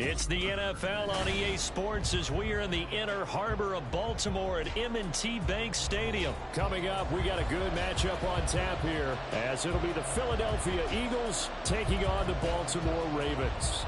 It's the NFL on EA Sports as we are in the inner harbor of Baltimore at M&T Bank Stadium. Coming up, we got a good matchup on tap here, as it'll be the Philadelphia Eagles taking on the Baltimore Ravens.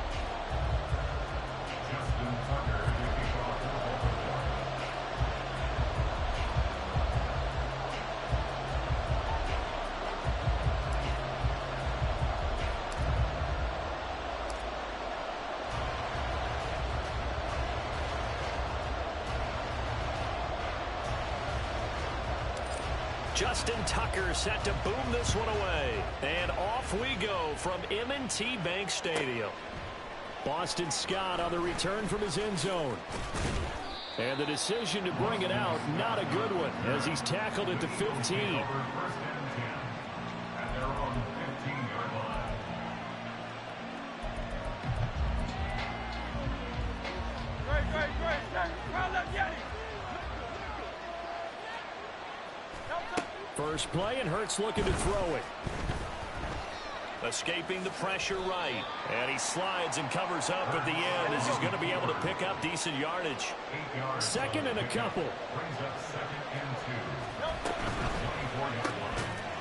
Justin Tucker set to boom this one away. And off we go from M&T Bank Stadium. Boston Scott on the return from his end zone. And the decision to bring it out, not a good one, as he's tackled at the 15. First play, and Hurts looking to throw it. Escaping the pressure right. And he slides and covers up at the end as he's going to be able to pick up decent yardage. Second and a couple.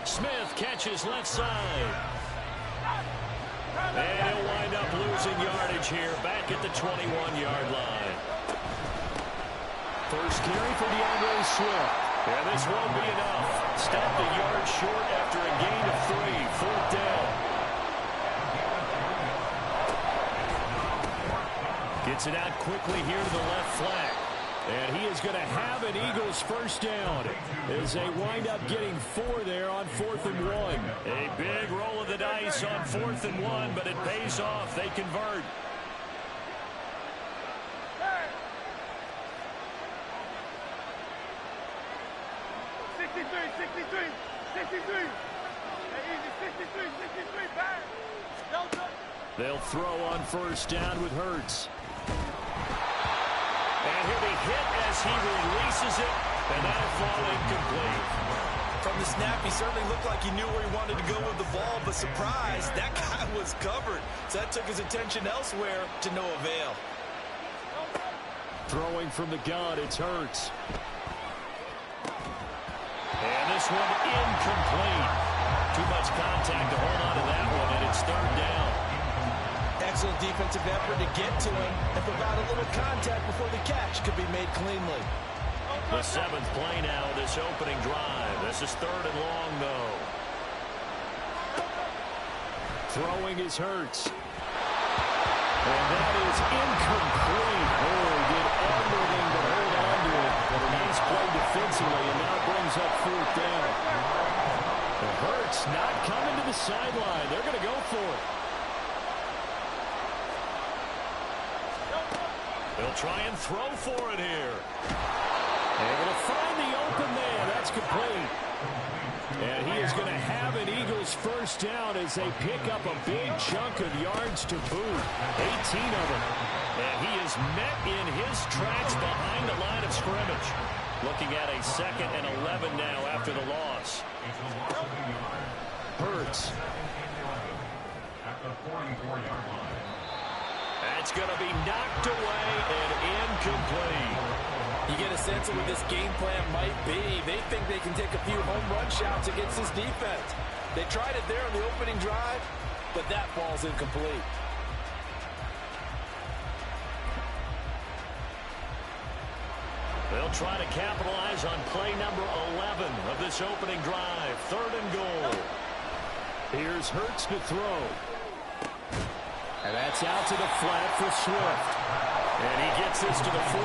Smith catches left side. And he'll wind up losing yardage here back at the 21-yard line. First carry for DeAndre Swift. And this won't be enough. Stepped a yard short after a gain of 3. Fourth down. Gets it out quickly here to the left flank. And he is going to have an Eagles first down as they wind up getting 4 there on 4th and 1. A big roll of the dice on 4th and 1, but it pays off. They convert. They'll throw on first down with Hurts. And he'll be hit as he releases it, and that'll fall incomplete. From the snap, he certainly looked like he knew where he wanted to go with the ball, but surprise, that guy was covered. So that took his attention elsewhere to no avail. Throwing from the gun, it's Hurts. And this one incomplete. Too much contact to hold on to that one, and it's third down. Excellent defensive effort to get to him and provide a little contact before the catch could be made cleanly. The 7th play now, this opening drive. This is 3rd and long, though. Throwing is Hurts. And that is incomplete. Oh, he did everything but hold on to it. But a nice play defensively, and now brings up 4th down. The Hurts not coming to the sideline. They're going to go for it. They'll try and throw for it here. Able to find the open man. That's complete. And he is going to have an Eagles first down as they pick up a big chunk of yards to boot. 18 of them. And he is met in his tracks behind the line of scrimmage. Looking at a 2nd and 11 now after the loss. Hurts. At the 44-yard line. That's going to be knocked away and incomplete. You get a sense of what this game plan might be. They think they can take a few home run shots against this defense. They tried it there on the opening drive, but that ball's incomplete. They'll try to capitalize on play number 11 of this opening drive. 3rd and goal. Here's Hurts to throw. And that's out to the flat for Swift. And he gets this to the 48,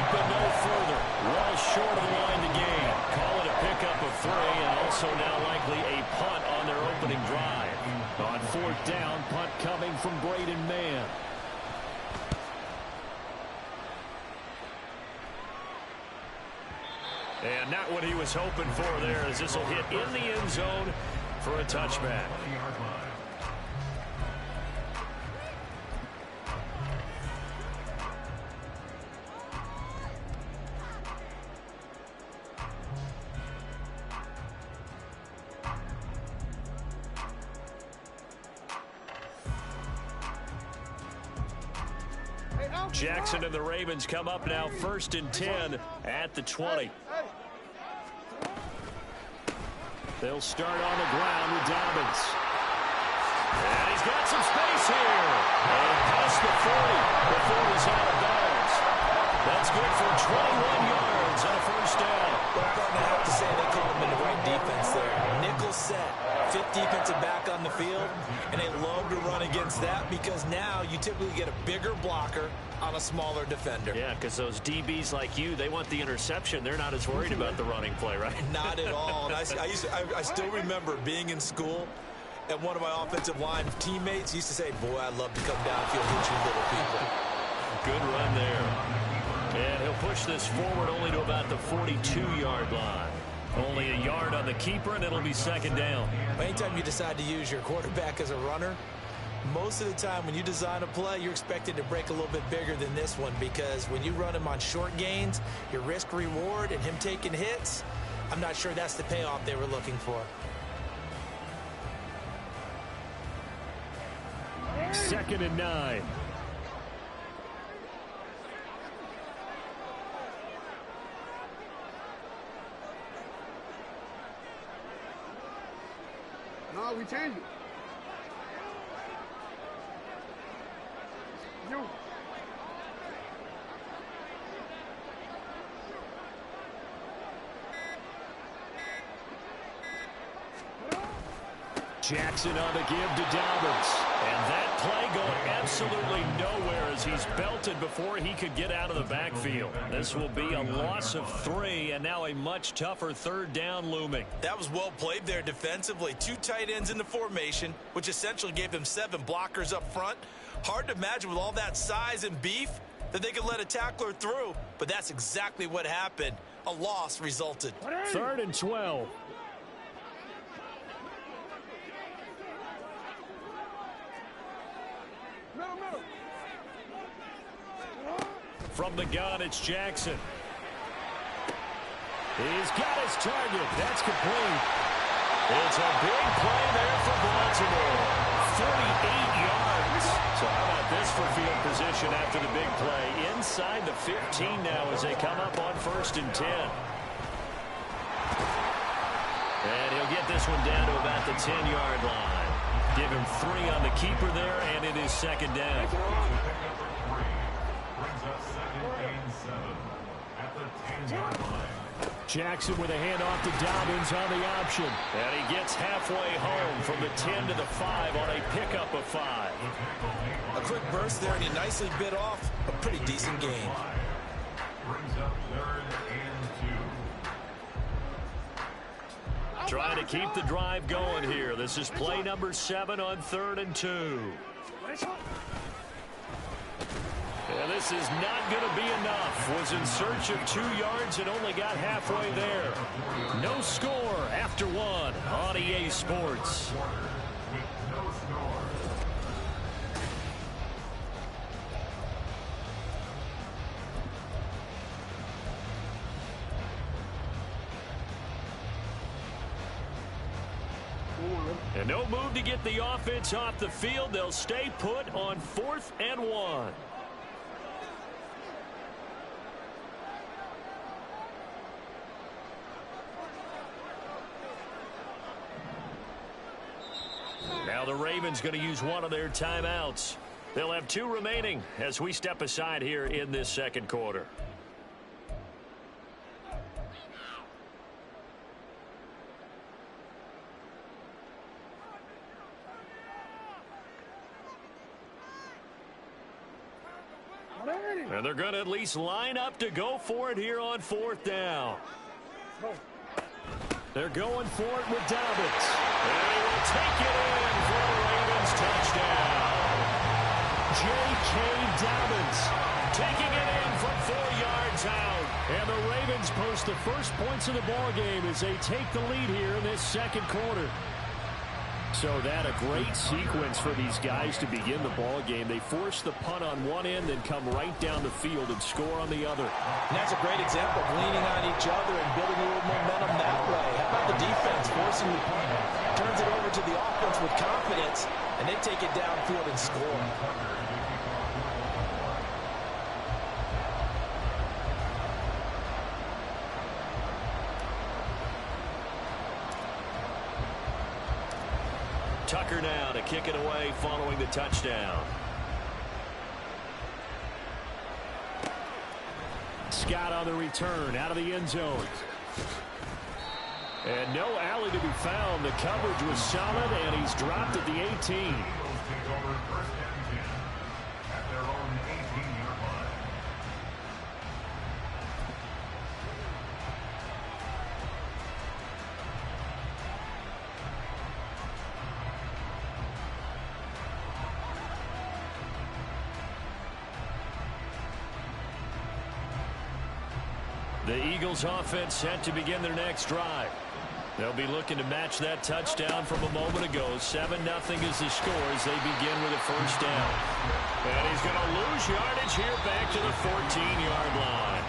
but no further. Well short of the line to gain. Call it a pickup of 3, and also now likely a punt on their opening drive. On 4th down, punt coming from Braden Mann. And not what he was hoping for there, as this will hit in the end zone for a touchback. Jackson and the Ravens come up now 1st and 10 at the 20. They'll start on the ground with Dobbins. And he's got some space here. And past the 40 before he's out of bounds. That's good for 21 yards and a first down. Well, I have to say they called him in the right defense there. Nickel set, fifth defensive back on the field, and they love to run against that because now you typically get a bigger blocker on a smaller defender. Yeah, because those DBs like you, they want the interception. They're not as worried about the running play, right? Not at all. And I still remember being in school, and one of my offensive line teammates used to say, boy, I'd love to come downfield and hit you little people. Good run there. And he'll push this forward only to about the 42-yard line. Only a yard on the keeper, and it'll be second down. Anytime you decide to use your quarterback as a runner, most of the time when you design a play, you're expected to break a little bit bigger than this one because when you run him on short gains, your risk-reward and him taking hits, I'm not sure that's the payoff they were looking for. 2nd and 9. No, we change it. You. Jackson on the give to Dobbins. And that play going absolutely nowhere as he's belted before he could get out of the backfield. This will be a loss of 3, and now a much tougher 3rd down looming. That was well played there defensively. 2 tight ends in the formation, which essentially gave them 7 blockers up front. Hard to imagine with all that size and beef that they could let a tackler through, but that's exactly what happened. A loss resulted. 3rd and 12. From the gun, it's Jackson. He's got his target. That's complete. It's a big play there for Baltimore. 48 yards. So how about this for field position after the big play? Inside the 15 now as they come up on 1st and 10. And he'll get this one down to about the 10-yard line. Give him 3 on the keeper there, and it is second down. Jackson with a handoff to Dobbins on the option. And he gets halfway home from the 10 to the 5 on a pickup of 5. A quick burst there, and he nicely bit off a pretty decent gain. Brings up 3rd and 2. Trying to keep the drive going here. This is play number 7 on 3rd and 2. And this is not going to be enough. Was in search of 2 yards and only got halfway there. No score after 1 on EA Sports. And no move to get the offense off the field. They'll stay put on 4th and 1. Now the Ravens going to use one of their timeouts. They'll have 2 remaining as we step aside here in this second quarter. And they're going to at least line up to go for it here on 4th down. They're going for it with Dobbins. And he will take it in for the Ravens touchdown. J.K. Dobbins Taking it in from 4 yards out. And the Ravens post the first points of the ballgame as they take the lead here in this second quarter. So that a great sequence for these guys to begin the ball game. They force the punt on one end and come right down the field and score on the other. And that's a great example of leaning on each other and building a little momentum that way. How about the defense forcing the punt? Turns it over to the offense with confidence, and they take it downfield and score. Tucker now to kick it away following the touchdown. Scott on the return out of the end zone. And no alley to be found. The coverage was solid, and he's dropped at the 18. Eagles take over first and 10 at their own 18-yard line. The Eagles offense set to begin their next drive. They'll be looking to match that touchdown from a moment ago. 7-0 is the score as they begin with a first down. And he's going to lose yardage here back to the 14-yard line.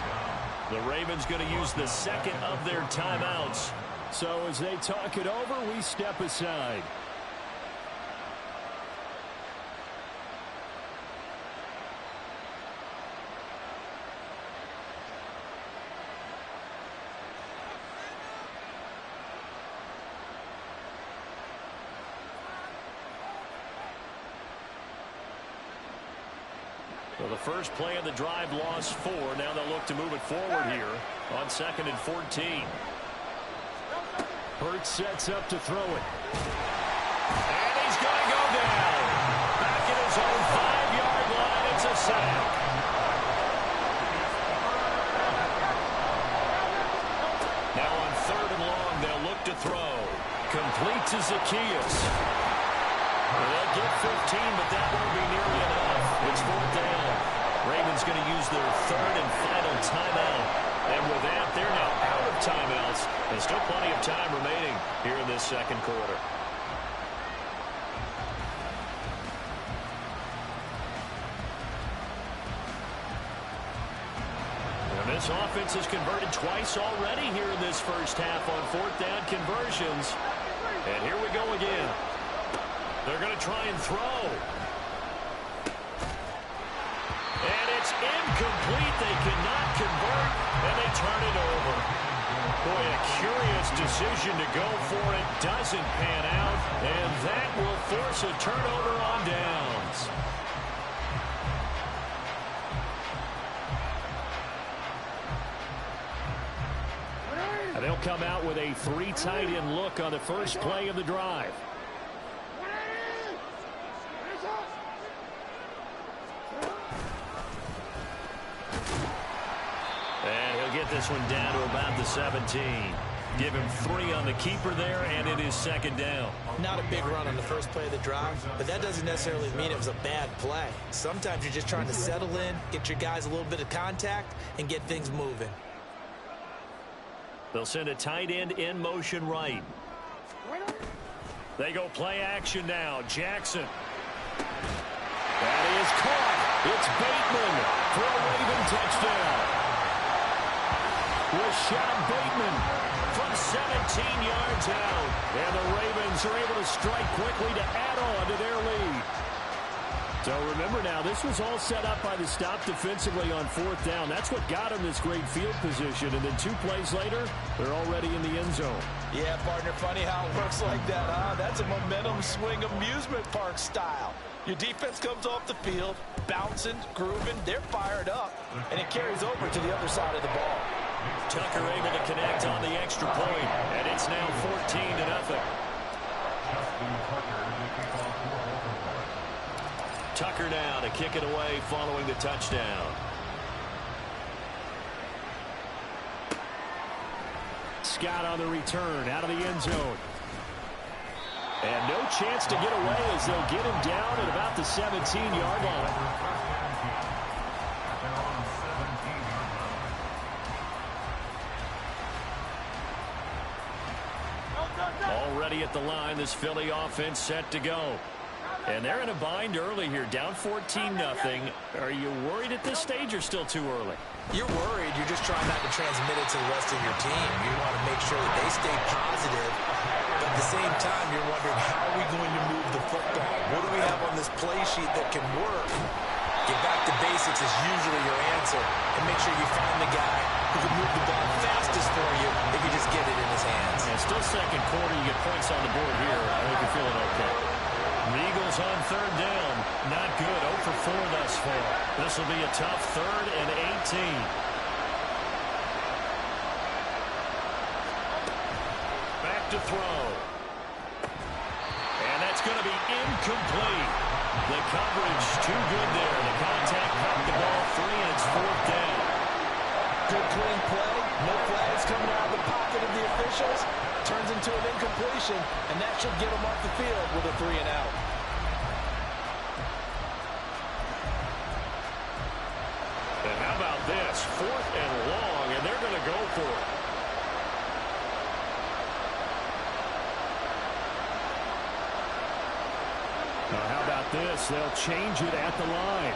The Ravens going to use the second of their timeouts. So as they talk it over, we step aside. So the first play of the drive lost 4. Now they'll look to move it forward here on 2nd and 14. Hurts sets up to throw it. And he's going to go down. Back at his own 5-yard line. It's a sack. Now on 3rd and long, they'll look to throw. Complete to Zacchaeus. They'll get 15, but that won't be nearly enough. It's 4th down. Ravens going to use their 3rd and final timeout. And with that, they're now out of timeouts. There's still plenty of time remaining here in this second quarter. And this offense has converted twice already here in this first half on 4th down conversions. And here we go again. They're going to try and throw. And it's incomplete. They cannot convert, and they turn it over. Boy, a curious decision to go for it. Doesn't pan out, and that will force a turnover on downs. And they'll come out with a 3 tight end look on the first play of the drive. And he'll get this one down to about the 17. Give him 3 on the keeper there, and it is 2nd down. Not a big run on the first play of the drive, but that doesn't necessarily mean it was a bad play. Sometimes you're just trying to settle in, get your guys a little bit of contact, and get things moving. They'll send a tight end in motion right. They go play action now. Jackson. That is caught. It's Bateman for a Raven touchdown. Rashad Bateman from 17 yards out. And the Ravens are able to strike quickly to add on to their lead. So remember now, this was all set up by the stop defensively on 4th down. That's what got them this great field position. And then 2 plays later, they're already in the end zone. Yeah, partner, funny how it works like that, huh? That's a momentum swing amusement park style. Your defense comes off the field, bouncing, grooving, they're fired up, and it carries over to the other side of the ball. Tucker able to connect on the extra point, and it's now 14-0. Tucker now to kick it away following the touchdown. Scott on the return out of the end zone. And no chance to get away as they'll get him down at about the 17-yard line. Already at the line, this Philly offense set to go. And they're in a bind early here, down 14-0. Are you worried at this stage or still too early? You're worried. You're just trying not to transmit it to the rest of your team. You want to make sure that they stay positive. But at the same time, you're wondering, how are we going to move the football? What do we have on this play sheet that can work? Get back to basics is usually your answer. And make sure you find the guy who can move the ball fastest for you if you just get it in his hands. And still second quarter, you get points on the board here. I think you're feeling okay. The Eagles on third down. Not good. 0 for 4 thus far. This will be a tough 3rd and 18. Back to throw. And that's going to be incomplete. The coverage too good there. The contact popped the ball free, and it's 4th down. Good clean play. No flags coming out of the pocket of the officials. Turns into an incompletion, and that should get them off the field with a 3 and out. And how about this? 4th and long, and they're going to go for it. Now, how about this? They'll change it at the line.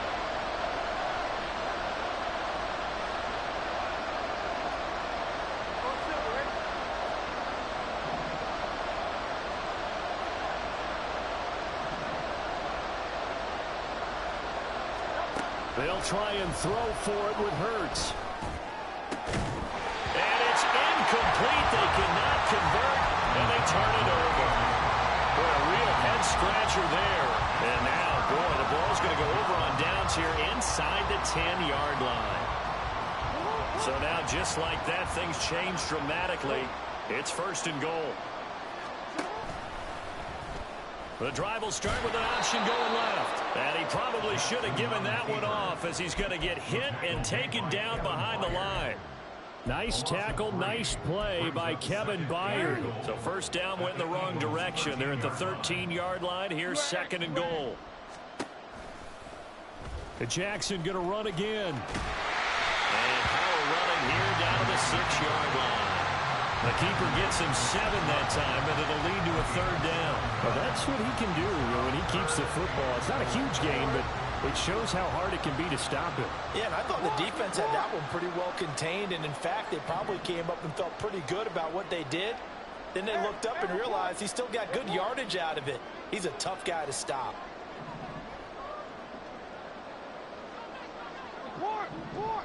They'll try and throw for it with Hurts. And it's incomplete. They cannot convert, and they turn it over. Boy, a real head-scratcher there. And now, boy, the ball's going to go over on downs here inside the 10-yard line. So now, just like that, things change dramatically. It's 1st and goal. The drive will start with an option going left. And he probably should have given that one off as he's going to get hit and taken down behind the line. Nice tackle, nice play by Kevin Byard. So 1st down went in the wrong direction. They're at the 13-yard line. Here's 2nd and goal. Jackson going to run again. And power running here down to the 6-yard line. The keeper gets him 7 that time, but it'll lead to a 3rd down. Well, that's what he can do when he keeps the football. It's not a huge gain, but it shows how hard it can be to stop him. Yeah, and I thought the defense had that one pretty well contained, and in fact, they probably came up and felt pretty good about what they did. Then they looked up and realized he still got good yardage out of it. He's a tough guy to stop. Report.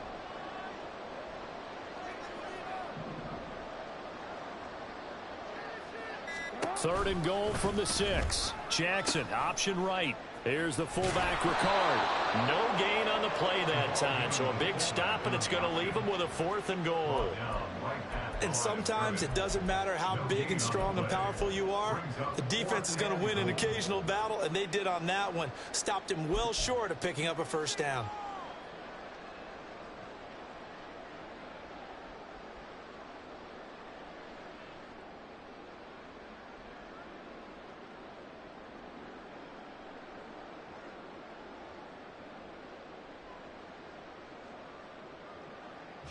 3rd and goal from the 6. Jackson, option right. Here's the fullback, Ricard. No gain on the play that time, so a big stop, and it's going to leave him with a 4th and goal. And sometimes it doesn't matter how big and strong and powerful you are. The defense is going to win an occasional battle, and they did on that one. Stopped him well short of picking up a 1st down.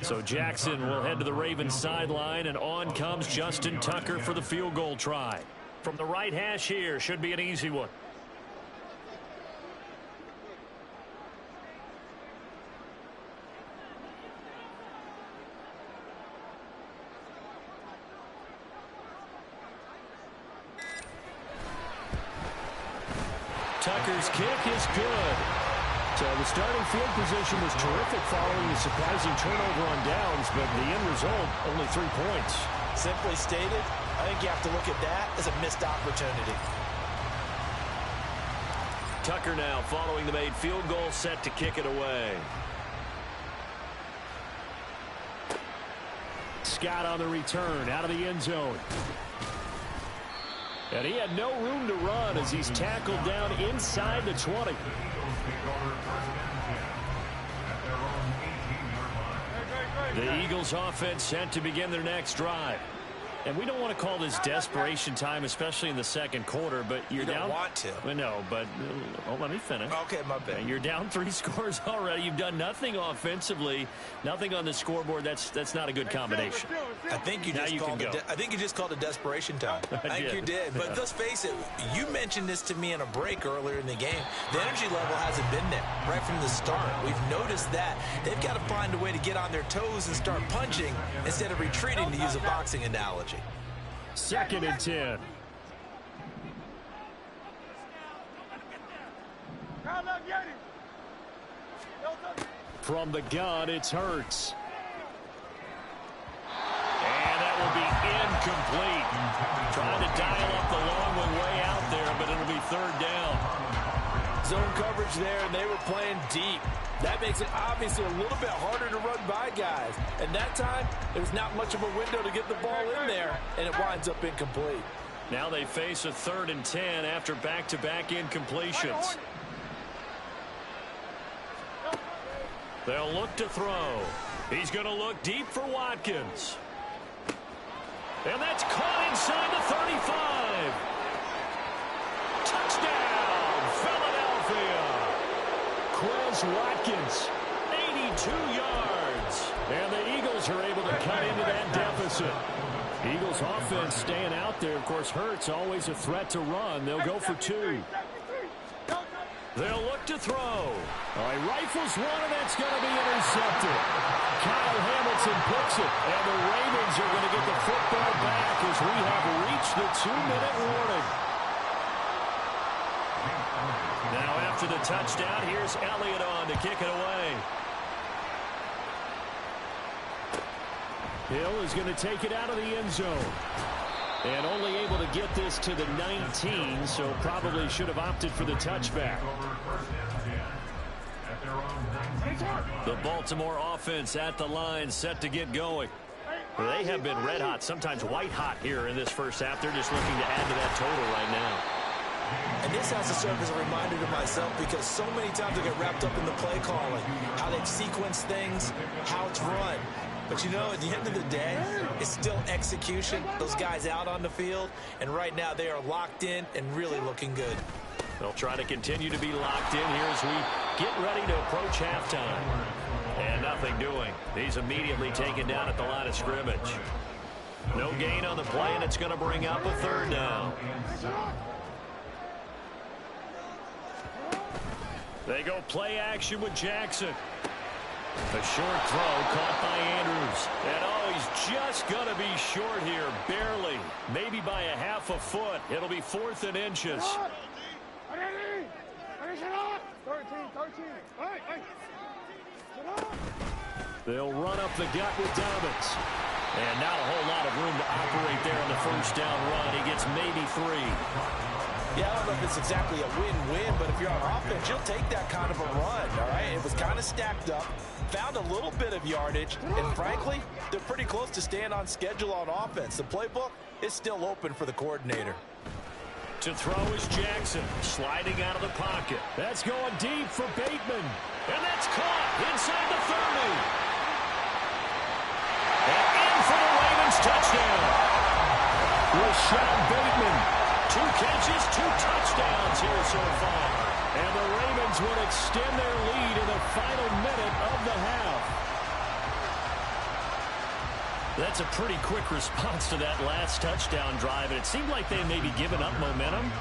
So Jackson will head to the Ravens sideline, and on comes Justin Tucker for the field goal try. From the right hash here, should be an easy one. Tucker's kick is good. So the starting field position was terrific following the surprising turnover on downs, but the end result, only 3 points. Simply stated, I think you have to look at that as a missed opportunity. Tucker now following the made field goal, set to kick it away. Scott on the return, out of the end zone. And he had no room to run as he's tackled down inside the 20. The Eagles offense set to begin their next drive. And we don't want to call this desperation time, especially in the 2nd quarter, but you're down. You don't want to. Well, no, but let me finish. Okay, my bad. You're down 3 scores already. You've done nothing offensively, nothing on the scoreboard. That's not a good combination. I think you just called it desperation time. I think you did. But let's face it, you mentioned this to me in a break earlier in the game. The energy level hasn't been there right from the start. We've noticed that. They've got to find a way to get on their toes and start punching instead of retreating, to use a boxing analogy. 2nd and 10. From the gun, it's Hurts. And that will to be incomplete. Trying to dial up the long one way out there, but it'll be third down. Zone coverage there, and they were playing deep. That makes it obviously a little bit harder to run by guys. And that time, there's not much of a window to get the ball in there, and it winds up incomplete. Now they face a 3rd and 10 after back-to-back incompletions. They'll look to throw. He's going to look deep for Watkins. And that's caught inside the 35. Touchdown, Philadelphia. Quez Watkins, 82 yards. And the Eagles are able to cut into that deficit. Eagles offense staying out there. Of course, Hurts always a threat to run. They'll go for 2. They'll look to throw. All right, rifles one, and that's going to be intercepted. Kyle Hamilton picks it, and the Ravens are going to get the football back as we have reached the 2-minute warning. Now after the touchdown, here's Elliott on to kick it away. Hill is going to take it out of the end zone. And only able to get this to the 19, so probably should have opted for the touchback. The Baltimore offense at the line, set to get going. They have been red hot, sometimes white hot here in this first half. They're just looking to add to that total right now. And this has to serve as a reminder to myself because so many times I get wrapped up in the play calling, how they sequence things, how it's run. But, you know, at the end of the day, it's still execution. Those guys out on the field, and right now they are locked in and really looking good. They'll try to continue to be locked in here as we get ready to approach halftime. And nothing doing. He's immediately taken down at the line of scrimmage. No gain on the play, and it's going to bring up a 3rd down. They go play action with Jackson. A short throw caught by Andrews. And oh, he's just going to be short here, barely. Maybe by a half a foot. It'll be 4th and inches. 13. They'll run up the gut with Dobbins. And not a whole lot of room to operate there on the first down run. He gets maybe 3. Yeah, I don't know if it's exactly a win-win, but if you're on offense, you'll take that kind of a run, all right? It was kind of stacked up, found a little bit of yardage, and frankly, they're pretty close to staying on schedule on offense. The playbook is still open for the coordinator. To throw is Jackson, sliding out of the pocket. That's going deep for Bateman. And that's caught inside the 30. And in for the Ravens touchdown. Rashad Bateman. 2 catches, 2 touchdowns here so far. And the Ravens will extend their lead in the final minute of the half. That's a pretty quick response to that last touchdown drive. And it seemed like they may be giving up momentum.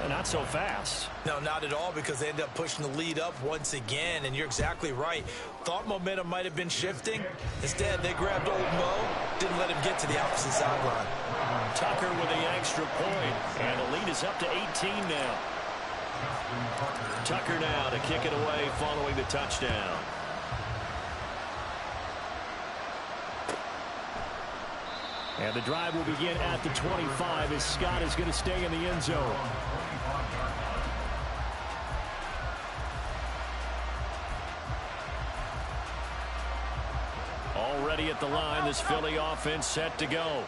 Not so fast. No, not at all, because they end up pushing the lead up once again. And you're exactly right. Thought momentum might have been shifting. Instead, they grabbed old Mo, didn't let him get to the opposite sideline. Tucker with the extra point, and the lead is up to 18 now. Tucker now to kick it away following the touchdown. And the drive will begin at the 25 as Scott is going to stay in the end zone. Already at the line, this Philly offense set to go.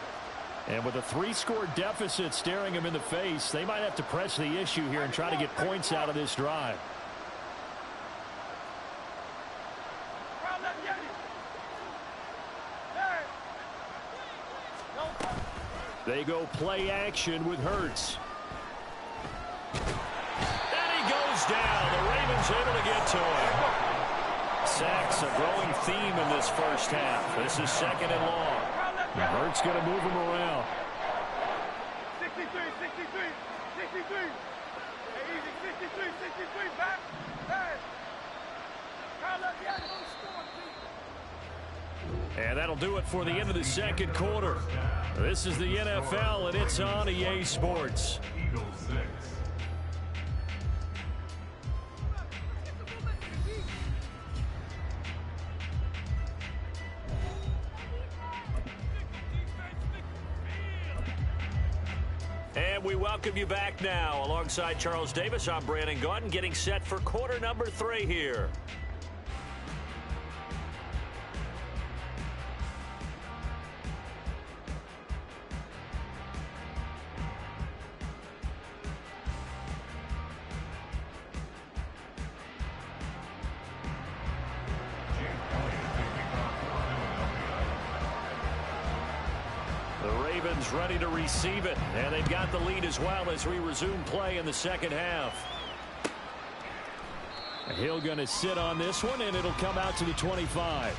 And with a 3-score deficit staring them in the face, they might have to press the issue here and try to get points out of this drive. They go play action with Hurts. And he goes down. The Ravens able to get to him. Sacks, a growing theme in this first half. This is 2nd and long. Hurts going to move him around. 63. Hey, easy, 63, back. Hey. And that'll do it for the end of the second quarter. This is the NFL, and it's on EA Sports. Eagles 6. And we welcome you back now. Alongside Charles Davis, I'm Brandon Gaudin, getting set for quarter number 3 here. Ready to receive it, and they've got the lead as well as we resume play in the second half. Hill going to sit on this one, and it'll come out to the 25.